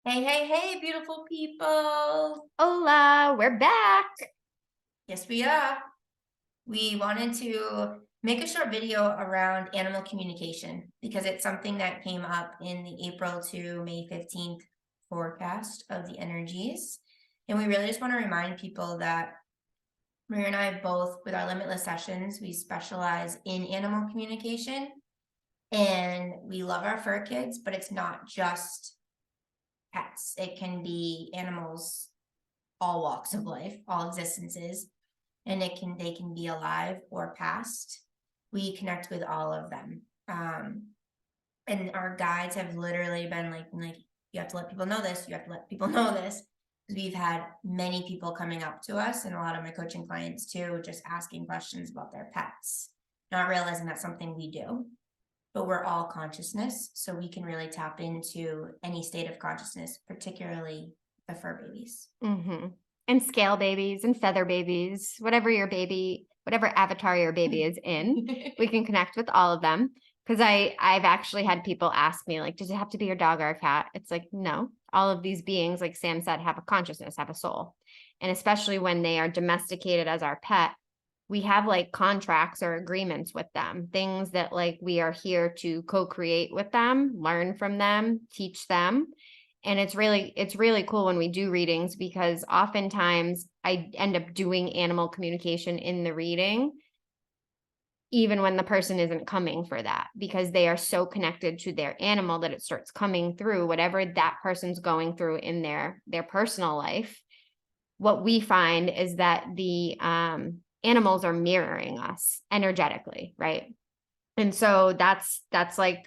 Hey, hey, hey, beautiful people. Hola, we're back. Yes, we are. We wanted to make a short video around animal communication because it's something that came up in the April to May 15th forecast of the energies. And we really just want to remind people that Maria and I both, with our limitless sessions, we specialize in animal communication and we love our fur kids, but it's not just pets. It can be animals all walks of life, all existences, and they can be alive or past. We connect with all of them. And our guides have literally been like you have to let people know this, you have to let people know this. Because we've had many people coming up to us and a lot of my coaching clients too, just asking questions about their pets, not realizing that's something we do. But we're all consciousness, so we can really tap into any state of consciousness, particularly the fur babies. Mm-hmm. And scale babies and feather babies, whatever your baby, whatever avatar your baby is in, we can connect with all of them. Because I've actually had people ask me, like, does it have to be your dog or a cat? It's like, no, all of these beings, like Sam said, have a consciousness, have a soul. And especially when they are domesticated as our pet, we have like contracts or agreements with them, things that like we are here to co-create with them, learn from them, teach them. And it's really cool when we do readings because oftentimes I end up doing animal communication in the reading even when the person isn't coming for that, because they are so connected to their animal that it starts coming through whatever that person's going through in their personal life. What we find is that the animals are mirroring us energetically, right? And so that's like,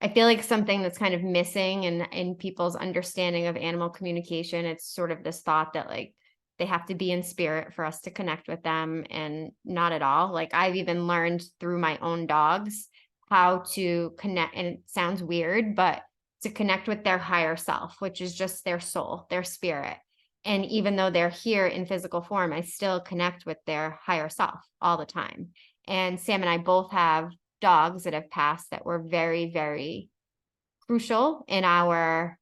I feel like something that's kind of missing in people's understanding of animal communication. It's sort of this thought that like they have to be in spirit for us to connect with them, and not at all. Like I've even learned through my own dogs how to connect, and it sounds weird, but to connect with their higher self, which is just their soul, their spirit. And even though they're here in physical form, I still connect with their higher self all the time. And Sam and I both have dogs that have passed that were very, very crucial in our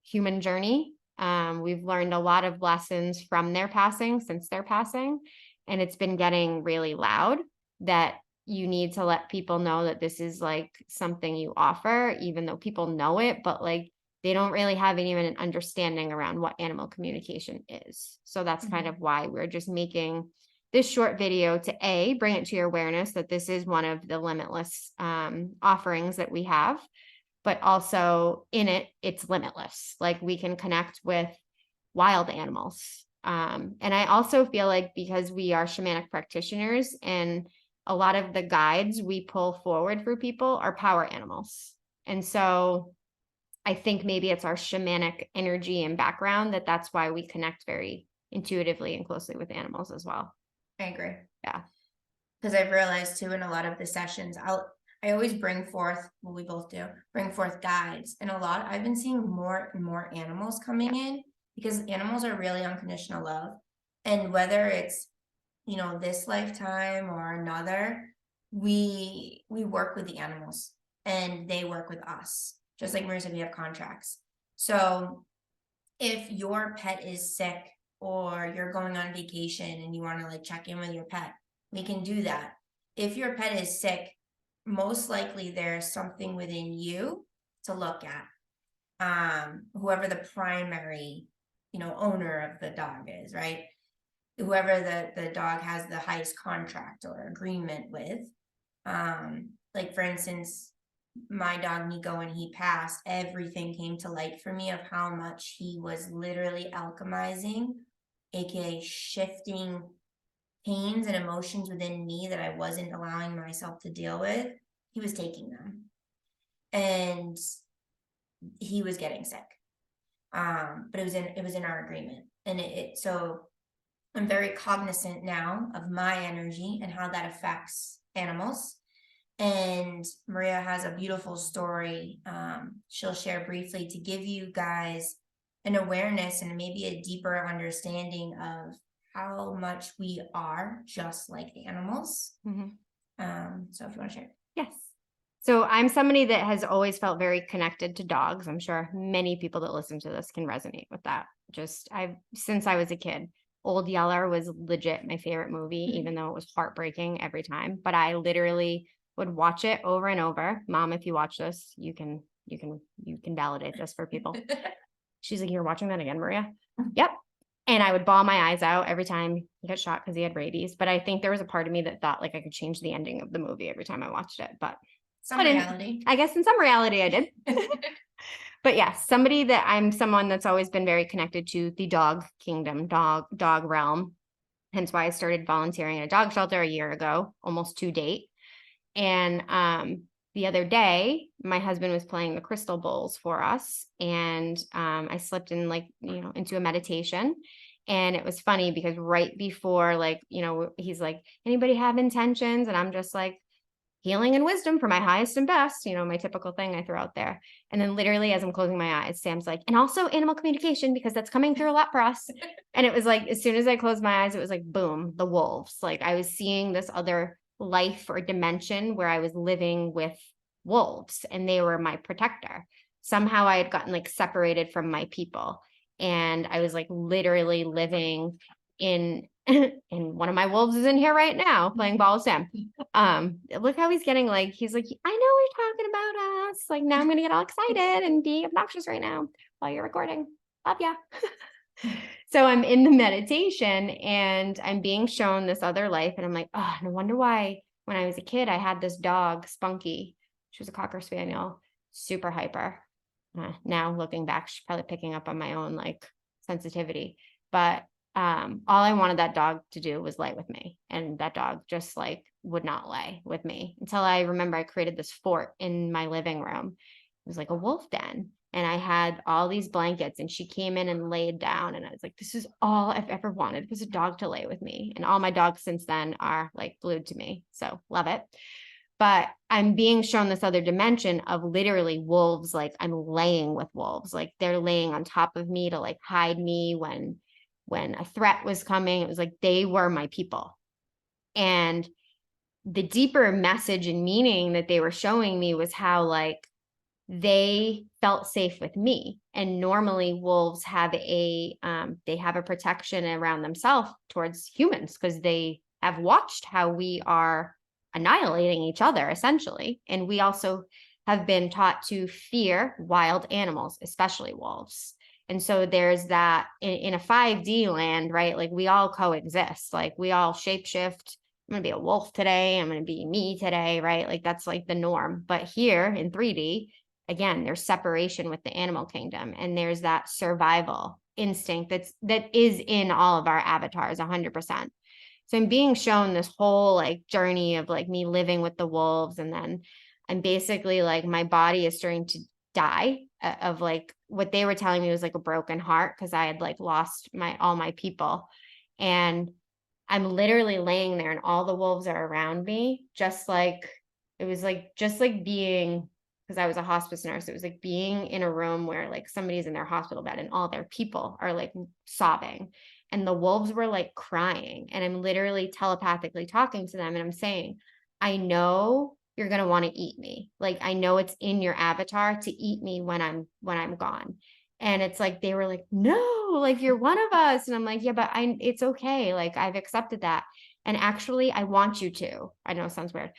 human journey. We've learned a lot of lessons from their passing, since their passing, and it's been getting really loud that you need to let people know that this is like something you offer, even though people know it, but like they don't really have even an understanding around what animal communication is. So that's kind Mhm. of why we're just making this short video to bring it to your awareness that this is one of the limitless offerings that we have, but also in it, it's limitless. Like we can connect with wild animals. And I also feel like because we are shamanic practitioners and a lot of the guides we pull forward for people are power animals. And so I think maybe it's our shamanic energy and background that's why we connect very intuitively and closely with animals as well. I agree. Yeah. Because I've realized too in a lot of the sessions, I always bring forth, well, we both do, bring forth guides. And a lot, I've been seeing more and more animals Yeah. coming in because animals are really unconditional love. And whether it's, this lifetime or another, we work with the animals and they work with us. Just like Maria said, we have contracts. So if your pet is sick or you're going on vacation and you want to like check in with your pet, we can do that. If your pet is sick, most likely there's something within you to look at. Whoever the primary, owner of the dog is, right? Whoever the dog has the highest contract or agreement with. Like for instance, my dog Nico, when he passed, everything came to light for me of how much he was literally alchemizing, aka shifting pains and emotions within me that I wasn't allowing myself to deal with. He was taking them. And he was getting sick. But it was in our agreement. And so I'm very cognizant now of my energy and how that affects animals. And Maria has a beautiful story she'll share briefly to give you guys an awareness and maybe a deeper understanding of how much we are just like animals. Mhm. So if you want to share. Yes. So I'm somebody that has always felt very connected to dogs. I'm sure many people that listen to this can resonate with that. Since I was a kid, Old Yeller was legit my favorite movie, even though it was heartbreaking every time. But I literally would watch it over and over. Mom, if you watch this, you can validate this for people. She's like, "You're watching that again, Maria?" Yep. And I would bawl my eyes out every time he got shot because he had rabies. But I think there was a part of me that thought like I could change the ending of the movie every time I watched it. But Some reality. I guess in some reality I did. But yeah, I'm someone that's always been very connected to the dog kingdom, dog realm. Hence why I started volunteering at a dog shelter a year ago, almost to date. And the other day, my husband was playing the crystal bowls for us, and I slipped in into a meditation. And it was funny because right before, he's like, "Anybody have intentions?" And I'm just like, "Healing and wisdom for my highest and best," my typical thing I throw out there. And then literally as I'm closing my eyes, Sam's like, "And also animal communication, because that's coming through a lot for us." And it was like, as soon as I closed my eyes, it was like, boom, the wolves. Like I was seeing this other life or dimension where I was living with wolves and they were my protector. Somehow I had gotten like separated from my people. And I was like literally living in and one of my wolves is in here right now playing ball with Sam. Look how he's getting he's like, "I know we're talking about us." Like now I'm gonna get all excited and be obnoxious right now while you're recording. Love ya. So I'm in the meditation and I'm being shown this other life. And I'm like, oh, no wonder why when I was a kid, I had this dog, Spunky. She was a Cocker Spaniel, super hyper. Now looking back, she's probably picking up on my own sensitivity. But all I wanted that dog to do was lay with me. And that dog just would not lay with me until I remember I created this fort in my living room. It was like a wolf den. And I had all these blankets and she came in and laid down. And I was like, this is all I've ever wanted, was a dog to lay with me. And all my dogs since then are glued to me. So love it. But I'm being shown this other dimension of literally wolves. Like I'm laying with wolves. Like they're laying on top of me to hide me when a threat was coming. It was like they were my people. And the deeper message and meaning that they were showing me was how they felt safe with me. And normally wolves have a protection around themselves towards humans because they have watched how we are annihilating each other essentially. And we also have been taught to fear wild animals, especially wolves. And so there's that in a 5D land, right? Like we all coexist, we all shapeshift. I'm going to be a wolf today. I'm going to be me today, right? That's the norm. But here in 3D, again, there's separation with the animal kingdom, and there's that survival instinct that is in all of our avatars 100%. So I'm being shown this whole journey of me living with the wolves, and then I'm basically my body is starting to die of what they were telling me was a broken heart because I had lost all my people. And I'm literally laying there and all the wolves are around me, just it was just being, because I was a hospice nurse, it was being in a room where somebody's in their hospital bed and all their people are sobbing. And the wolves were crying. And I'm literally telepathically talking to them. And I'm saying, I know you're going to want to eat me. I know it's in your avatar to eat me when I'm gone. And it's they were no, you're one of us. And I'm like, yeah, but it's okay. I've accepted that. And actually I want you to. I know it sounds weird,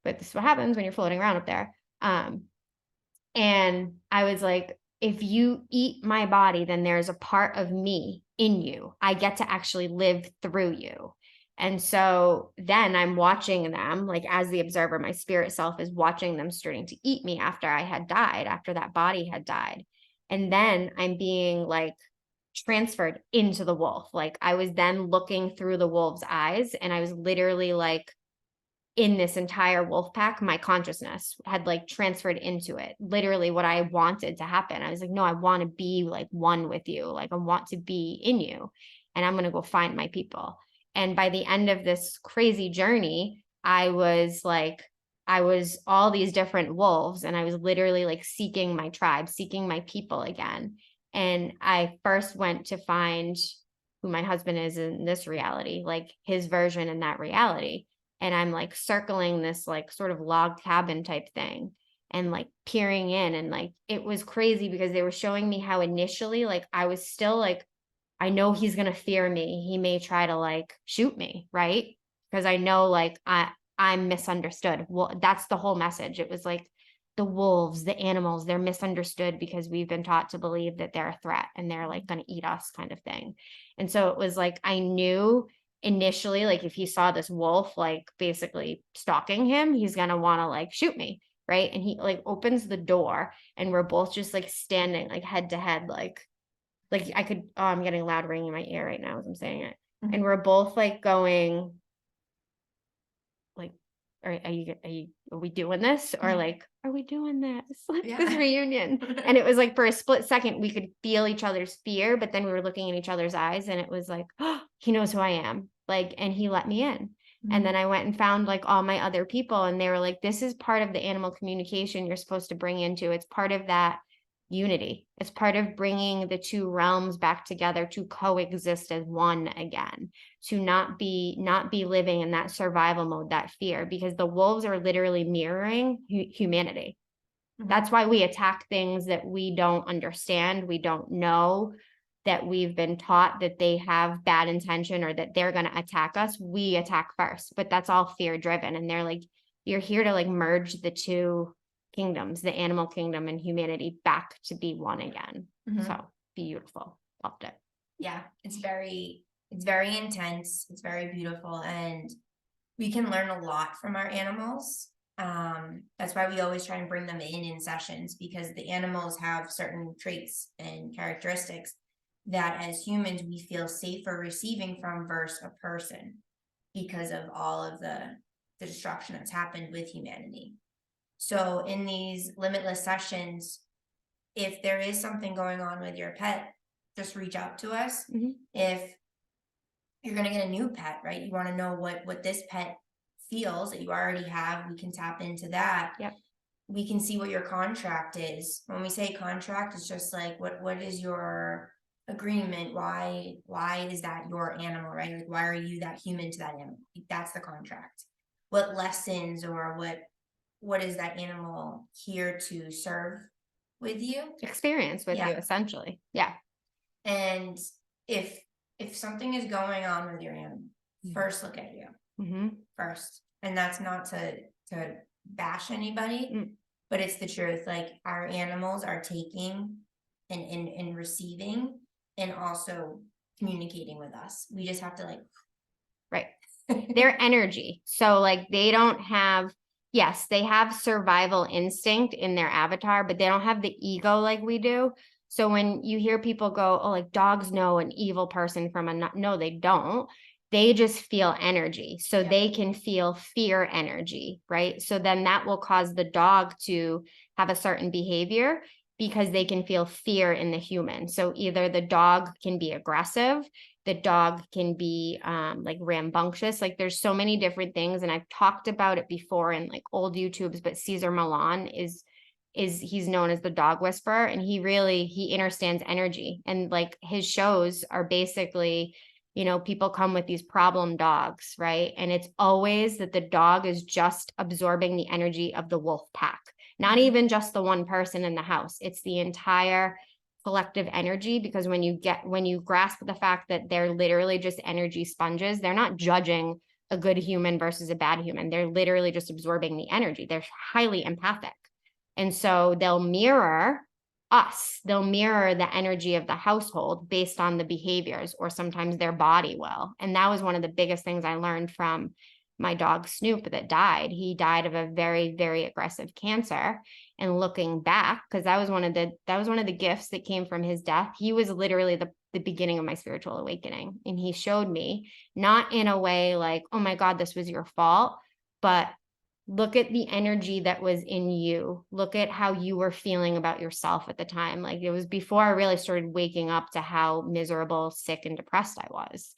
but this is what happens when you're floating around up there. And I was like, if you eat my body, then there's a part of me in you. I get to actually live through you. And so then I'm watching them, as the observer, my spirit self is watching them starting to eat me after I had died, after that body had died. And then I'm being transferred into the wolf. I was then looking through the wolf's eyes, and I was literally in this entire wolf pack, my consciousness had transferred into it. Literally what I wanted to happen. I was like, no, I want to be one with you. I want to be in you, and I'm going to go find my people. And by the end of this crazy journey, I was all these different wolves, and I was literally seeking my tribe, seeking my people again. And I first went to find who my husband is in this reality, his version in that reality. and I'm like circling this like sort of log cabin type thing and like peering in, and like it was crazy because they were showing me how initially like I was still like, I know he's going to fear me. He may try to like shoot me, right? Because I know like I'm misunderstood. Well, that's the whole message. It was like the wolves, the animals, they're misunderstood because we've been taught to believe that they're a threat and they're like going to eat us kind of thing. And so it was like I knew initially like if he saw this wolf like basically stalking him, he's going to want to like shoot me, right? And he like opens the door and we're both just like standing like head to head, like I could, oh, I'm getting a loud ringing in my ear right now as I'm saying it. Mhm. And we're both like going, like, are we doing this? Or like, are we doing this? Like this Yeah. reunion. And it was like for a split second, we could feel each other's fear, but then we were looking in each other's eyes and it was like, oh, he knows who I am. Like, and he let me in. And then I went and found like all my other people and they were like, this is part of the animal communication you're supposed to bring into. It's part of that unity. It's part of bringing the two realms back together to coexist as one again, to not be living in that survival mode, that fear, because the wolves are literally mirroring humanity. That's why we attack things that we don't understand, we don't know, that we've been taught that they have bad intention or that they're going to attack us. We attack first, but that's all fear driven. And they're like, you're here to like merge the two kingdoms, the animal kingdom and humanity, back to be one again. So beautiful. Loved it. Yeah, it's very intense. It's very beautiful, and we can learn a lot from our animals. That's why we always try and bring them in sessions, because the animals have certain traits and characteristics that as humans we feel safer receiving from versus a person, because of all of the destruction that's happened with humanity. So in these limitless sessions, if there is something going on with your pet, just reach out to us. If you're going to get a new pet, right, you want to know what this pet feels that you already have, we can tap into that. Yep. We can see what your contract is. When we say contract, it's just like what is your agreement? Why is that your animal, right? Like, why are you that human to that animal? That's the contract. What lessons or what is that animal here to serve with you? Experience with you, essentially. Yeah. And if something is going on with your animal, first look at you first. And that's not to bash anybody, but it's the truth. Like, our animals are taking and receiving and also communicating with us. We just have to like, right. Their energy. So like they don't have, yes, they have survival instinct in their avatar, but they don't have the ego like we do. So when you hear people go, oh, like dogs know an evil person from a, no, they don't. They just feel energy. So they can feel fear energy, right? So then that will cause the dog to have a certain behavior because they can feel fear in the human. So either the dog can be aggressive, the dog can be like rambunctious. Like there's so many different things. And I've talked about it before in like old YouTubes, but Cesar Millan is he's known as the dog whisperer, and he understands energy, and like his shows are basically, you know, people come with these problem dogs, right? And it's always that the dog is just absorbing the energy of the wolf pack, not even just the one person in the house. It's the entire collective energy, because when you grasp the fact that they're literally just energy sponges, they're not judging a good human versus a bad human. They're literally just absorbing the energy. They're highly empathic. And so they'll mirror us. They'll mirror the energy of the household based on the behaviors, or sometimes their body will. And that was one of the biggest things I learned from my dog Snoop that died. He died of a very, very aggressive cancer. And looking back, because that was one of the gifts that came from his death. He was literally the beginning of my spiritual awakening. And he showed me, not in a way like, oh my God, this was your fault, but look at the energy that was in you. Look at how you were feeling about yourself at the time. Like it was before I really started waking up to how miserable, sick, and depressed I was.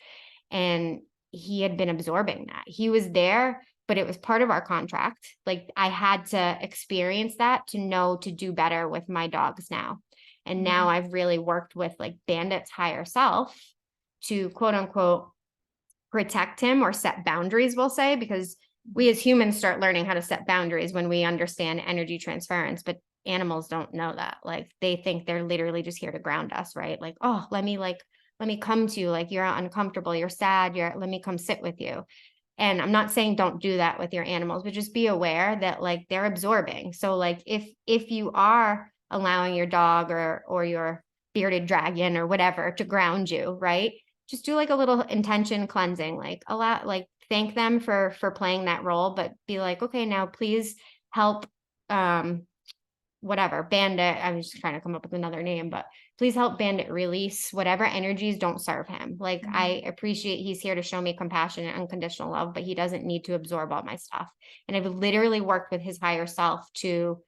And he had been absorbing that. He was there, but it was part of our contract. Like I had to experience that to know to do better with my dogs now. And now I've really worked with like Bandit's higher self to quote unquote protect him or set boundaries, we'll say, because We as humans start learning how to set boundaries when we understand energy transference, but animals don't know that. Like they think they're literally just here to ground us, right? Like, oh, let me come to you. Like you're uncomfortable, you're sad, let me come sit with you. And I'm not saying don't do that with your animals, but just be aware that like they're absorbing. So like if you are allowing your dog or your bearded dragon or whatever to ground you, right? Just do like a little intention cleansing, like thank them for playing that role, but be like, okay, now please help whatever Bandit. I'm just trying to come up with another name, but please help Bandit release whatever energies don't serve him. Like I appreciate he's here to show me compassion and unconditional love, but he doesn't need to absorb all my stuff. And I've literally worked with his higher self to,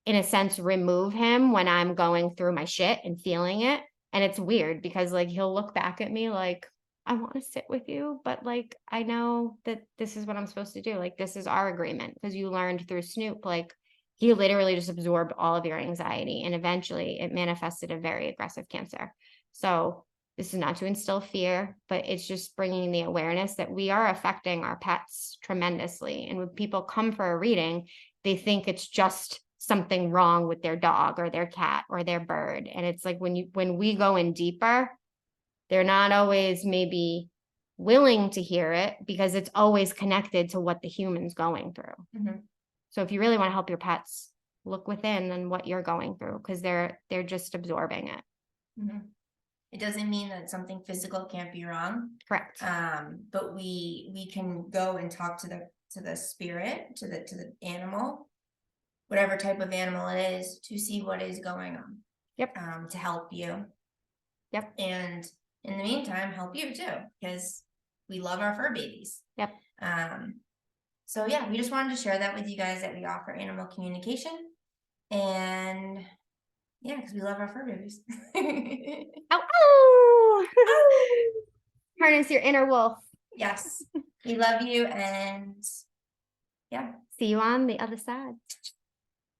in a sense, remove him when I'm going through my shit and feeling it. And it's weird because like he'll look back at me like, I want to sit with you, but like I know that this is what I'm supposed to do. Like this is our agreement because you learned through Snoop, like he literally just absorbed all of your anxiety and eventually it manifested a very aggressive cancer. So this is not to instill fear, but it's just bringing the awareness that we are affecting our pets tremendously. And when people come for a reading, they think it's just something wrong with their dog or their cat or their bird. And it's like when we go in deeper, they're not always maybe willing to hear it because it's always connected to what the human's going through. So if you really want to help your pets, look within and what you're going through because they're just absorbing it. It doesn't mean that something physical can't be wrong. Correct. But we can go and talk to the spirit, to the animal, whatever type of animal it is, to see what is going on. Yep. To help you. Yep. And in the meantime, help you too, because we love our fur babies. Yep. So yeah, we just wanted to share that with you guys that we offer animal communication, and yeah, because we love our fur babies. Ow! Harness your inner wolf. Yes, we love you, and yeah, see you on the other side.